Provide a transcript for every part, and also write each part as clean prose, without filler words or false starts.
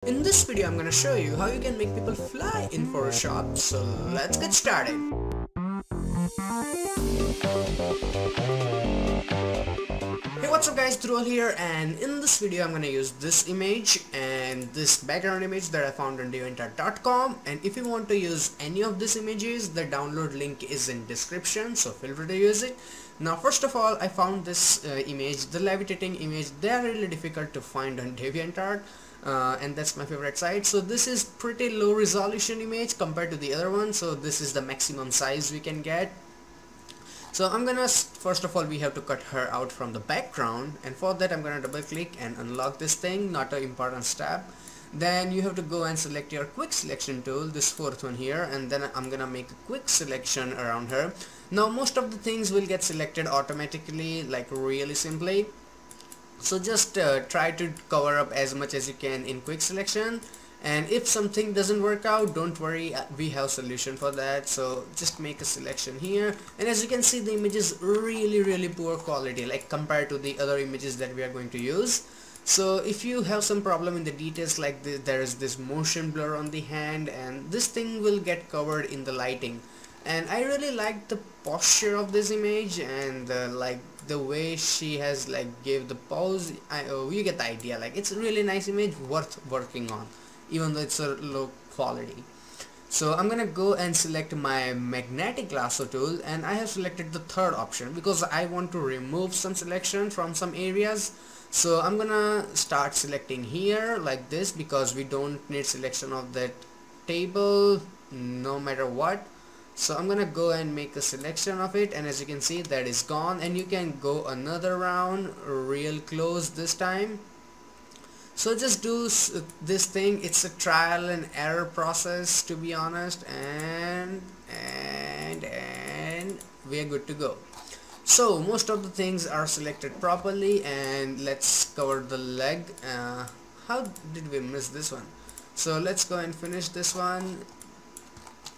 In this video I'm gonna show you how you can make people fly in Photoshop, so let's get started. Hey, what's up guys, Dhruval here, and in this video I'm gonna use this image and this background image that I found on DeviantArt.com. And if you want to use any of these images, the download link is in description, so feel free to use it. Now first of all, I found this image, the levitating image. They are really difficult to find on DeviantArt. And that's my favorite site. So this is pretty low resolution image compared to the other one, so this is the maximum size we can get. So I'm gonna, first of all, we have to cut her out from the background, and for that I'm gonna double click and unlock this thing, not an important step. Then you have to go and select your quick selection tool, this fourth one here, and then I'm gonna make a quick selection around her. Now most of the things will get selected automatically, like really simply. So just try to cover up as much as you can in quick selection, and if something doesn't work out, don't worry, we have solution for that. So just make a selection here, and as you can see, the image is really poor quality, like compared to the other images that we are going to use. So if you have some problem in the details, like there is this motion blur on the hand, and this thing will get covered in the lighting. And I really like the posture of this image, and like the way she has like gave the pose. You get the idea, like it's a really nice image worth working on, even though it's a low quality. So I'm gonna go and select my magnetic lasso tool, and I have selected the third option because I want to remove some selection from some areas. So I'm gonna start selecting here like this, because we don't need selection of that table no matter what. So I'm gonna go and make a selection of it, and as you can see, that is gone. And you can go another round real close this time. So just do this thing. It's a trial and error process, to be honest, and we are good to go. So most of the things are selected properly, and let's cover the leg. How did we miss this one? So let's go and finish this one,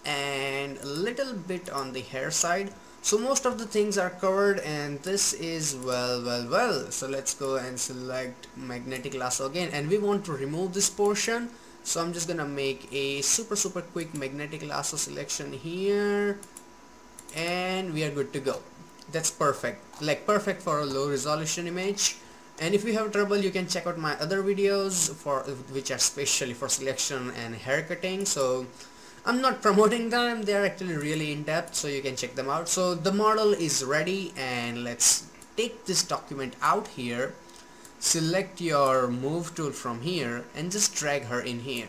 and a little bit on the hair side. So most of the things are covered, and this is well. So let's go and select magnetic lasso again, and we want to remove this portion. So I'm just gonna make a super quick magnetic lasso selection here, and we are good to go. That's perfect, like perfect for a low resolution image. And if you have trouble, you can check out my other videos which are specially for selection and hair cutting. So I'm not promoting them, they are actually really in-depth, so you can check them out. So the model is ready, and let's take this document out here, select your move tool from here, and just drag her in here,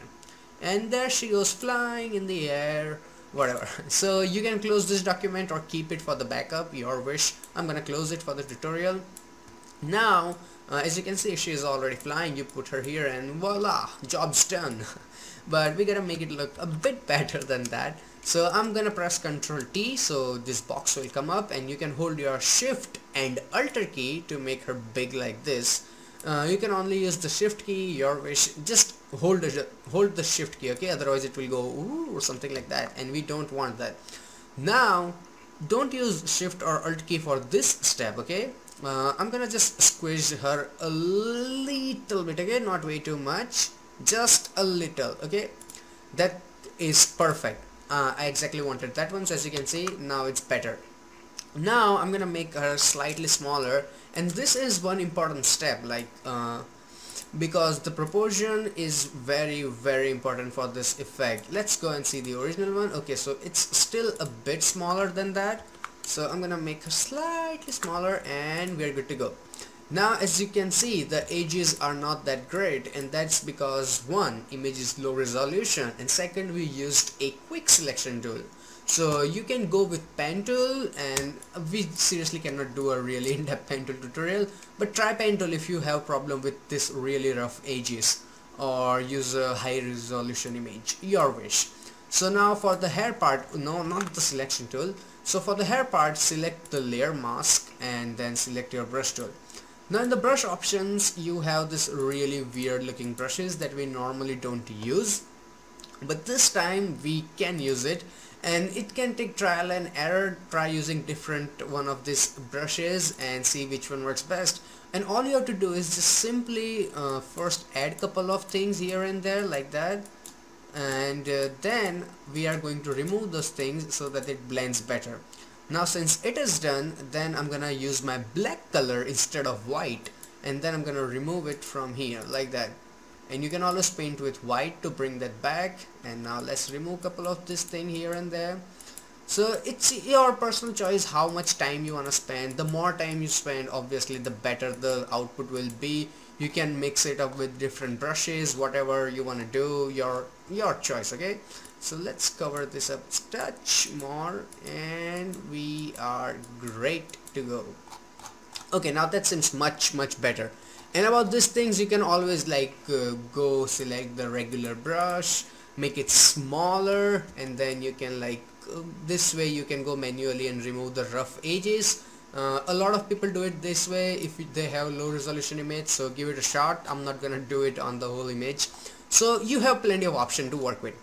and there she goes, flying in the air, whatever. So you can close this document or keep it for the backup, your wish. I'm gonna close it for the tutorial. Now as you can see, she is already flying. You put her here and voila, job's done. But we gotta make it look a bit better than that. So I'm gonna press Ctrl T, so this box will come up, and you can hold your Shift and Alt key to make her big like this. You can only use the Shift key, your wish. Just hold the Shift key, okay? Otherwise it will go ooh or something like that, and we don't want that. Now don't use Shift or Alt key for this step, okay? I'm gonna just squish her a little bit, okay? Not way too much, just a little, okay? That is perfect. I exactly wanted that one, so as you can see, now it's better. Now I'm gonna make her slightly smaller, and this is one important step, like because the proportion is very important for this effect. Let's go and see the original one. Okay, so it's still a bit smaller than that, so I'm gonna make her slightly smaller, and we're good to go. Now as you can see, the edges are not that great, and that's because one, image is low resolution, and second, we used a quick selection tool. So you can go with pen tool, and we seriously cannot do a really in-depth pen tool tutorial, but try pen tool if you have problem with this really rough edges, or use a high resolution image, your wish. So now for the hair part, no, not the selection tool. So for the hair part, select the layer mask, and then select your brush tool. Now in the brush options, you have this really weird looking brushes that we normally don't use, but this time we can use it, and it can take trial and error. Try using different one of these brushes and see which one works best. And all you have to do is just simply first add couple of things here and there like that, and then we are going to remove those things so that it blends better. Now since it is done, then I'm gonna use my black color instead of white, and then I'm gonna remove it from here like that. And you can always paint with white to bring that back. And now let's remove a couple of this thing here and there. So it's your personal choice how much time you want to spend. The more time you spend, obviously the better the output will be. You can mix it up with different brushes, whatever you want to do, your choice. Okay, so let's cover this up a touch more and we are great to go. Okay, now that seems much better. And about these things, you can always like go select the regular brush, make it smaller, and then you can like this way you can go manually and remove the rough edges. A lot of people do it this way if they have low resolution image, so give it a shot. I'm not gonna do it on the whole image, so you have plenty of option to work with.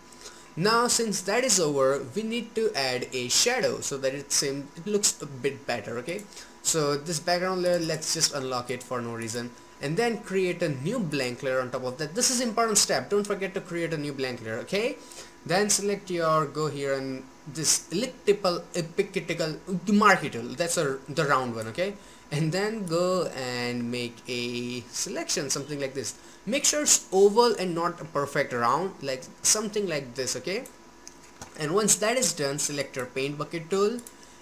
Now since that is over, we need to add a shadow so that it looks a bit better. Okay, so this background layer, let's just unlock it for no reason, and then create a new blank layer on top of that. This is important step, don't forget to create a new blank layer. Okay, then select your, go here and this elliptical marquee tool, that's the round one. Okay, and then go and make a selection, something like this. Make sure it's oval and not a perfect round, like something like this. Okay, and once that is done, select your paint bucket tool,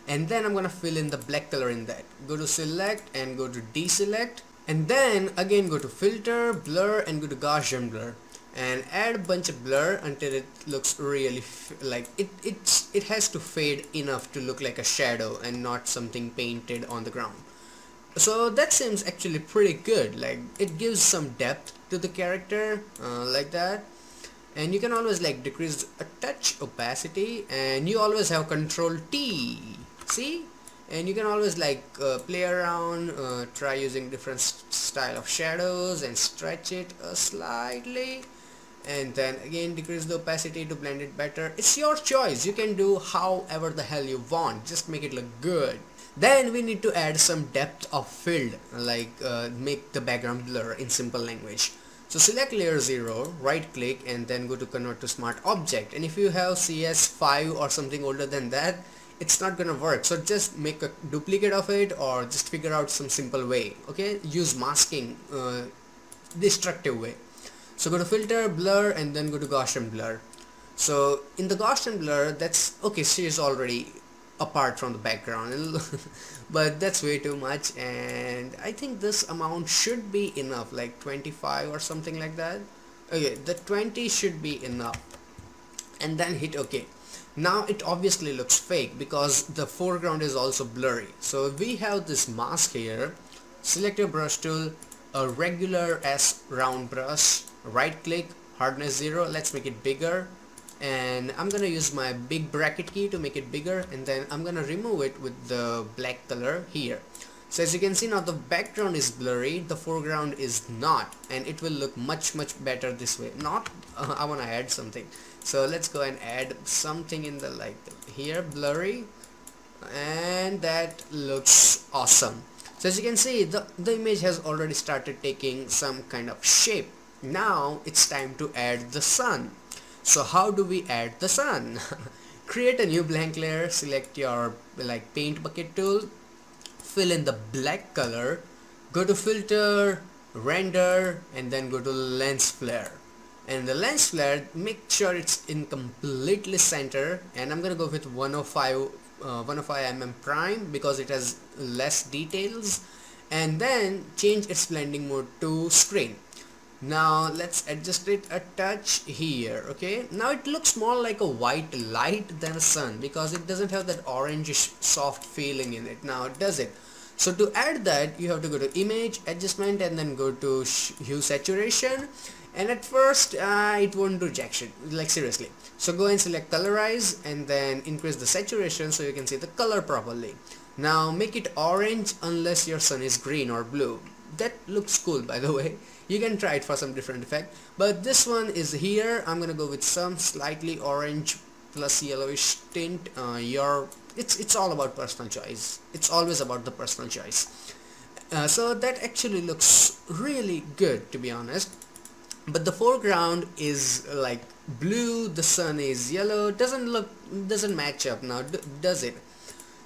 and then I'm gonna fill in the black color in that. Go to select and go to deselect, and then again go to filter, blur, and go to Gaussian blur, and add a bunch of blur until it looks really like it has to fade enough to look like a shadow and not something painted on the ground. So that seems actually pretty good, like it gives some depth to the character like that. And you can always like decrease a touch opacity, and you always have Control T, see, and you can always like play around, try using different style of shadows and stretch it slightly, and then again decrease the opacity to blend it better. It's your choice, you can do however the hell you want, just make it look good. Then we need to add some depth of field, like make the background blur in simple language. So select layer 0, right click, and then go to convert to smart object. And if you have CS5 or something older than that, it's not gonna work, so just make a duplicate of it or just figure out some simple way. Okay, use masking, destructive way. So go to filter, blur, and then go to Gaussian blur. So in the Gaussian blur, that's okay, she is already apart from the background but that's way too much, and I think this amount should be enough, like 25 or something like that. Okay, the 20 should be enough, and then hit OK. Now it obviously looks fake because the foreground is also blurry. So we have this mask here. Select your brush tool, a regular S round brush, right click, hardness 0, let's make it bigger, and I'm gonna use my big bracket key to make it bigger, and then I'm gonna remove it with the black color here. So as you can see now, the background is blurry, the foreground is not, and it will look much better this way. Not I want to add something, so let's go and add something in the like here, blurry, and that looks awesome. So as you can see, the image has already started taking some kind of shape. Now it's time to add the sun. So how do we add the sun? Create a new blank layer, select your like paint bucket tool, fill in the black color, go to filter, render, and then go to lens flare. And the lens flare, make sure it's in completely center, and I'm gonna go with 105 mm prime because it has less details, and then change its blending mode to screen. Now let's adjust it a touch here. Okay, now it looks more like a white light than a sun because it doesn't have that orangish soft feeling in it. Now does it? So to add that, you have to go to image, adjustment, and then go to hue saturation, and at first it won't do jack shit, like seriously. So go and select colorize and then increase the saturation so you can see the color properly. Now make it orange unless your sun is green or blue. That looks cool, by the way. You can try it for some different effect, but this one is here. I'm gonna go with some slightly orange plus yellowish tint. It's all about personal choice. It's always about the personal choice. So that actually looks really good, to be honest. But the foreground is like blue, the sun is yellow, doesn't match up now, does it?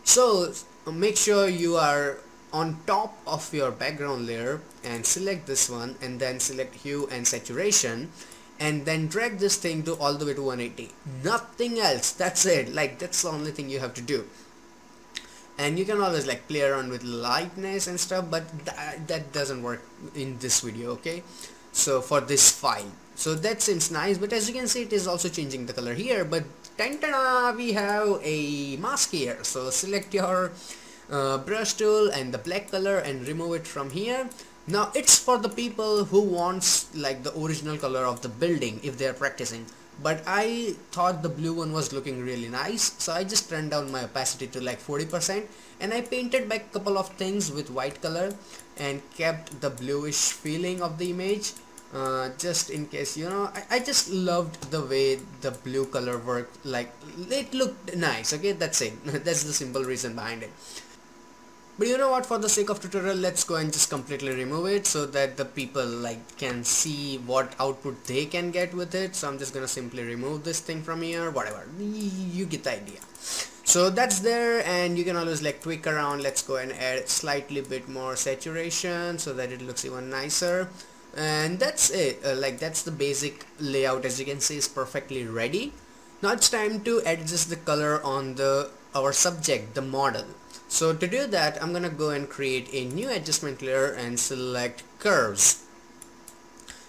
So make sure you are on top of your background layer and select this one, and then select hue and saturation, and then drag this thing to all the way to 180. Nothing else, that's it. Like, that's the only thing you have to do. And you can always like play around with lightness and stuff, but that doesn't work in this video, okay? So for this file, so that seems nice, but as you can see, it is also changing the color here. But we have a mask here. So select your brush tool and the black color and remove it from here. Now it's for the people who wants like the original color of the building if they are practicing, but I thought the blue one was looking really nice, so I just turned down my opacity to like 40%, and I painted back a couple of things with white color and kept the bluish feeling of the image, just in case, you know, I just loved the way the blue color worked. Like, it looked nice, okay? That's it. That's the simple reason behind it. But you know what, for the sake of tutorial, let's go and just completely remove it so that the people like can see what output they can get with it. So I'm just gonna simply remove this thing from here, whatever, you get the idea. So that's there, and you can always like tweak around. Let's go and add slightly bit more saturation so that it looks even nicer. And that's it. Like, that's the basic layout. As you can see, is perfectly ready. Now it's time to adjust the color on our subject, the model. So to do that, I'm gonna go and create a new adjustment layer and select curves.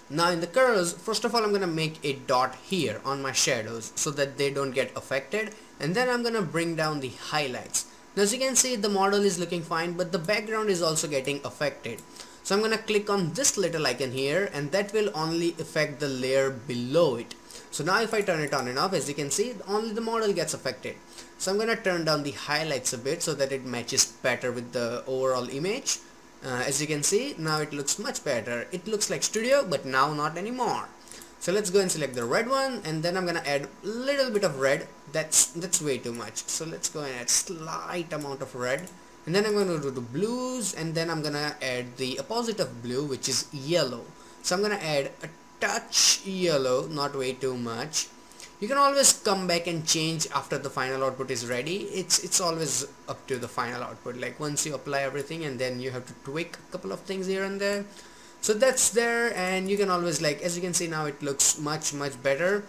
Now in the curves, first of all, I'm gonna make a dot here on my shadows so that they don't get affected, and then I'm gonna bring down the highlights. Now as you can see, the model is looking fine, but the background is also getting affected. So I'm gonna click on this little icon here, and that will only affect the layer below it. So now if I turn it on and off, as you can see, only the model gets affected. So I'm gonna turn down the highlights a bit so that it matches better with the overall image. As you can see, now it looks much better. It looks like studio, but now not anymore. So let's go and select the red one, and then I'm gonna add a little bit of red. That's way too much. So let's go and add slight amount of red, and then I'm gonna do the blues, and then I'm gonna add the opposite of blue, which is yellow. So I'm gonna add a touch yellow, not way too much. You can always come back and change after the final output is ready. It's always up to the final output, like once you apply everything, and then you have to tweak a couple of things here and there. So that's there, and you can always, like, as you can see now, it looks much better.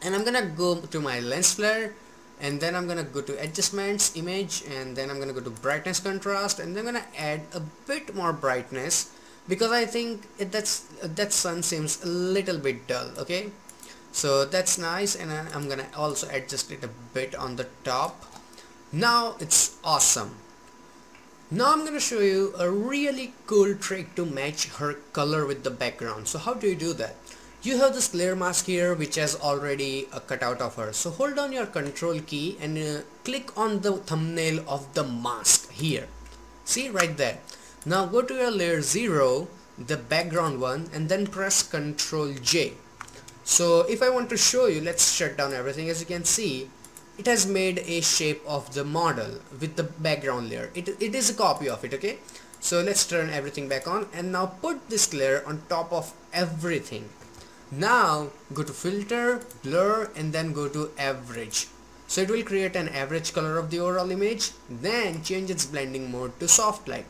And I'm gonna go to my lens flare, and then I'm gonna go to adjustments, image, and then I'm gonna go to brightness contrast, and then I'm gonna add a bit more brightness because I think that sun seems a little bit dull. Okay, so that's nice, and I'm gonna also adjust it a bit on the top. Now it's awesome. Now I'm gonna show you a really cool trick to match her color with the background. So how do you do that? You have this layer mask here which has already a cutout of her. So hold down your control key and click on the thumbnail of the mask here. See, right there. Now go to your layer 0, the background one, and then press Ctrl J. So if I want to show you, let's shut down everything. As you can see, it has made a shape of the model with the background layer. It is a copy of it, okay? So let's turn everything back on, and now put this layer on top of everything. Now go to filter, blur, and then go to average. So it will create an average color of the overall image. Then change its blending mode to soft light,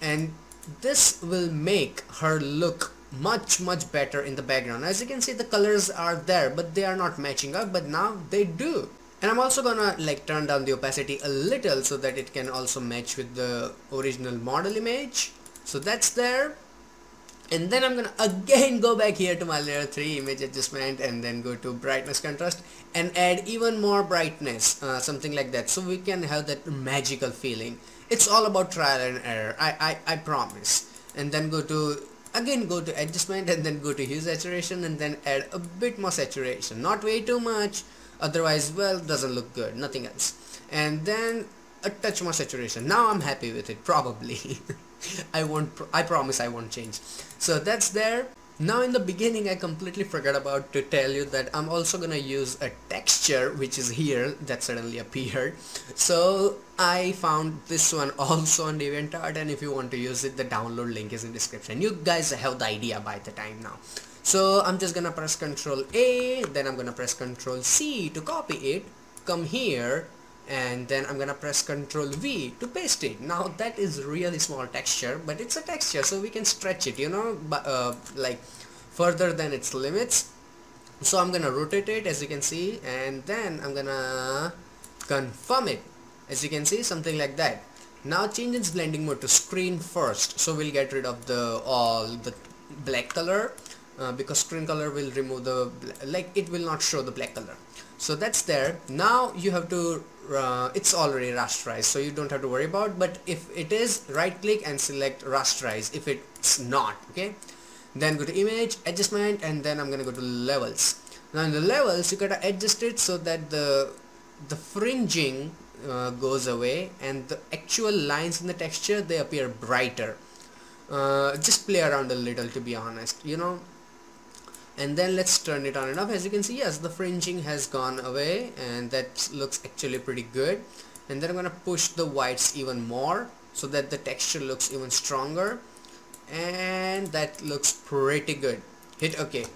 and this will make her look much better in the background. As you can see, the colors are there, but they are not matching up, but now they do. And I'm also gonna like turn down the opacity a little so that it can also match with the original model image. So that's there. And then I'm gonna again go back here to my layer 3 image adjustment, and then go to brightness contrast and add even more brightness, something like that, so we can have that magical feeling. It's all about trial and error, I promise. And then go to adjustment, and then go to hue saturation, and then add a bit more saturation, not way too much, otherwise, well, doesn't look good, nothing else. And then a touch more saturation. Now I'm happy with it, probably. I promise I won't change. So that's there. Now in the beginning I completely forgot about to tell you that I'm also gonna use a texture which is here that suddenly appeared. So I found this one also on DeviantArt, and if you want to use it, the download link is in description. You guys have the idea by the time now. So I'm just gonna press Ctrl A, then I'm gonna press Ctrl C to copy it, come here, and then I'm gonna press Ctrl V to paste it. Now that is really small texture, but it's a texture, so we can stretch it, you know, like further than its limits. So I'm gonna rotate it, as you can see, and then I'm gonna confirm it, as you can see, something like that. Now change its blending mode to screen first, so we'll get rid of the all the black color, because screen color will remove the like it will not show the black color. So that's there. Now you have to it's already rasterized, so you don't have to worry about, but if it is, right click and select rasterize if it's not. Okay, then go to image, adjustment, and then I'm gonna go to levels. Now in the levels you gotta adjust it so that the fringing goes away and the actual lines in the texture, they appear brighter. Just play around a little, to be honest, you know. And then let's turn it on and off. As you can see, yes, the fringing has gone away, and that looks actually pretty good. And then I'm gonna push the whites even more so that the texture looks even stronger, and that looks pretty good. Hit OK.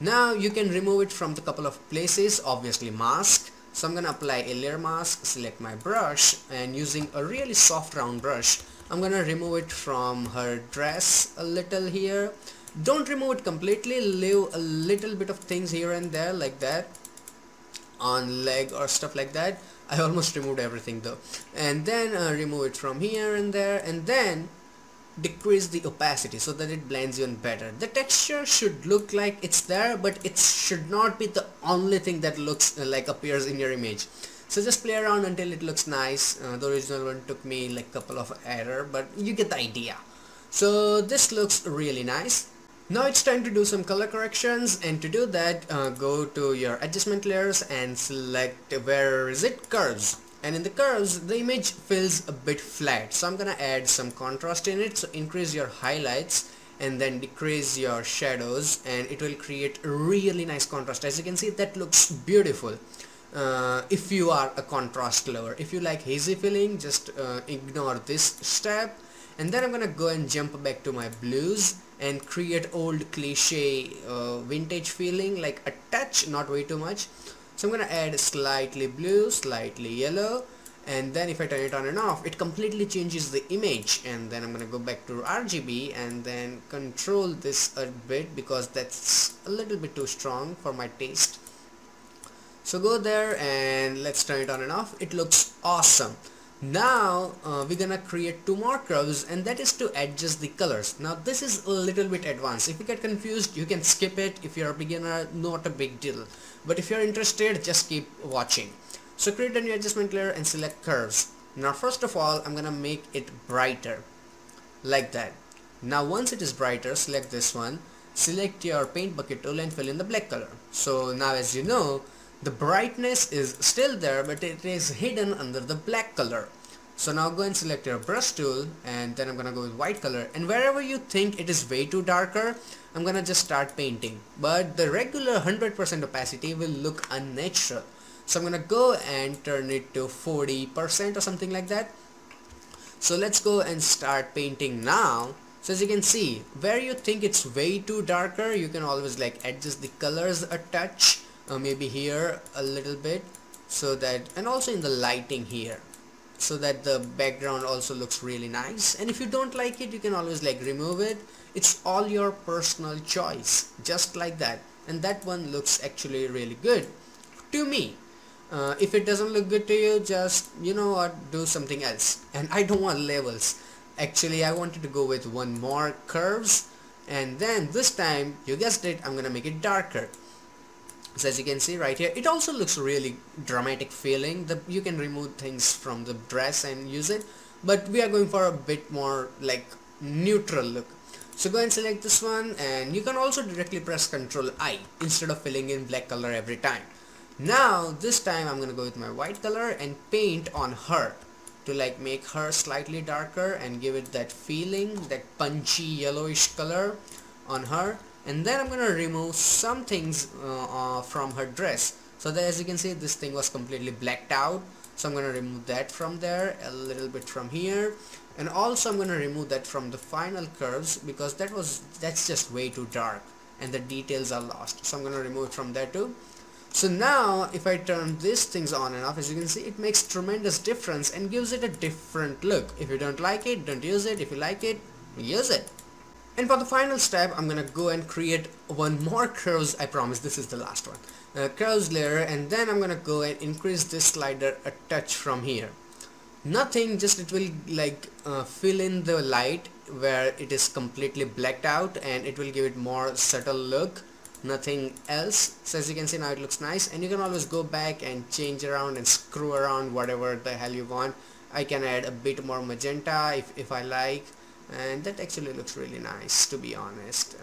Now you can remove it from the couple of places, obviously mask. So I'm gonna apply a layer mask, select my brush, and using a really soft round brush, I'm gonna remove it from her dress a little here. Don't remove it completely, leave a little bit of things here and there like that on leg or stuff like that. I almost removed everything though. And then remove it from here and there, and then decrease the opacity so that it blends even better. The texture should look like it's there, but it should not be the only thing that looks like appears in your image. So just play around until it looks nice. The original one took me like a couple of errors, but you get the idea. So this looks really nice. Now it's time to do some color corrections, and to do that go to your adjustment layers and select, where is it, curves. And in the curves the image feels a bit flat, so I'm gonna add some contrast in it. So increase your highlights and then decrease your shadows, and it will create a really nice contrast. As you can see, that looks beautiful. If you are a contrast lover, if you like hazy feeling, just ignore this step. And then I'm gonna go and jump back to my blues and create old cliche vintage feeling, like a touch, not way too much. So I'm gonna add slightly blue, slightly yellow, and then if I turn it on and off, it completely changes the image. And then I'm gonna go back to RGB and then control this a bit because that's a little bit too strong for my taste. So go there and let's turn it on and off. It looks awesome. Now we're gonna create two more curves, and that is to adjust the colors. Now this is a little bit advanced. If you get confused, you can skip it. If you're a beginner, not a big deal, but if you're interested, just keep watching. So create a new adjustment layer and select curves. Now first of all, I'm gonna make it brighter like that. Now once it is brighter, select this one, select your paint bucket tool and fill in the black color. So now, as you know, the brightness is still there, but it is hidden under the black color. So now go and select your brush tool, and then I'm gonna go with white color, and wherever you think it is way too darker, I'm gonna just start painting. But the regular 100% opacity will look unnatural, so I'm gonna go and turn it to 40% or something like that. So let's go and start painting now. So as you can see, where you think it's way too darker, you can always like adjust the colors a touch. Maybe here a little bit, so that, and also in the lighting here, so that the background also looks really nice. And if you don't like it, you can always like remove it. It's all your personal choice, just like that. And that one looks actually really good to me. If it doesn't look good to you, just, you know what, do something else. And I don't want levels. Actually, I wanted to go with one more curves, and then this time, you guessed it, I'm gonna make it darker. So as you can see right here, it also looks really dramatic feeling. You can remove things from the dress and use it, but we are going for a bit more like neutral look. So go and select this one, and you can also directly press Ctrl I instead of filling in black color every time. Now this time I'm gonna go with my white color and paint on her to like make her slightly darker and give it that feeling, that punchy yellowish color on her. and then I'm gonna remove some things from her dress. So there, as you can see, this thing was completely blacked out, so I'm gonna remove that from there, a little bit from here, and also I'm gonna remove that from the final curves because that's just way too dark and the details are lost. So I'm gonna remove it from there too. So now if I turn these things on and off, as you can see, it makes tremendous difference and gives it a different look. If you don't like it, don't use it. If you like it, use it. And for the final step, I'm gonna go and create one more curves. I promise this is the last one. Curves layer, and then I'm gonna go and increase this slider a touch from here. Nothing, just it will like fill in the light where it is completely blacked out, and it will give it more subtle look, nothing else. So as you can see, now it looks nice, and you can always go back and change around and screw around whatever the hell you want. I can add a bit more magenta if I like, and that actually looks really nice, to be honest.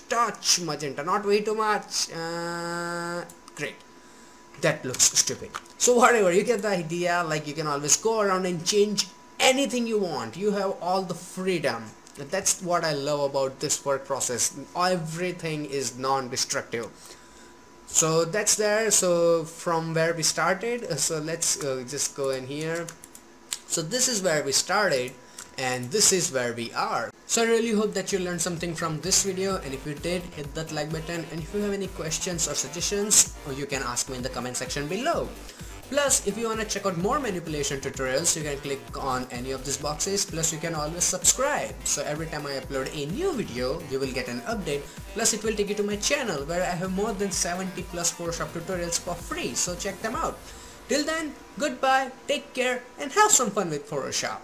Touch magenta, not way too much. Great. That looks stupid. So whatever, you get the idea. Like, you can always go around and change anything you want. You have all the freedom. That's what I love about this work process. Everything is non-destructive. So that's there. So from where we started, so let's just go in here. So this is where we started, and this is where we are. So I really hope that you learned something from this video, and if you did, hit that like button, and if you have any questions or suggestions, you can ask me in the comment section below. Plus, if you want to check out more manipulation tutorials, you can click on any of these boxes. Plus, you can always subscribe, so every time I upload a new video, you will get an update. Plus, it will take you to my channel where I have more than 70 plus Photoshop tutorials for free, so check them out. Till then, goodbye, take care, and have some fun with Photoshop.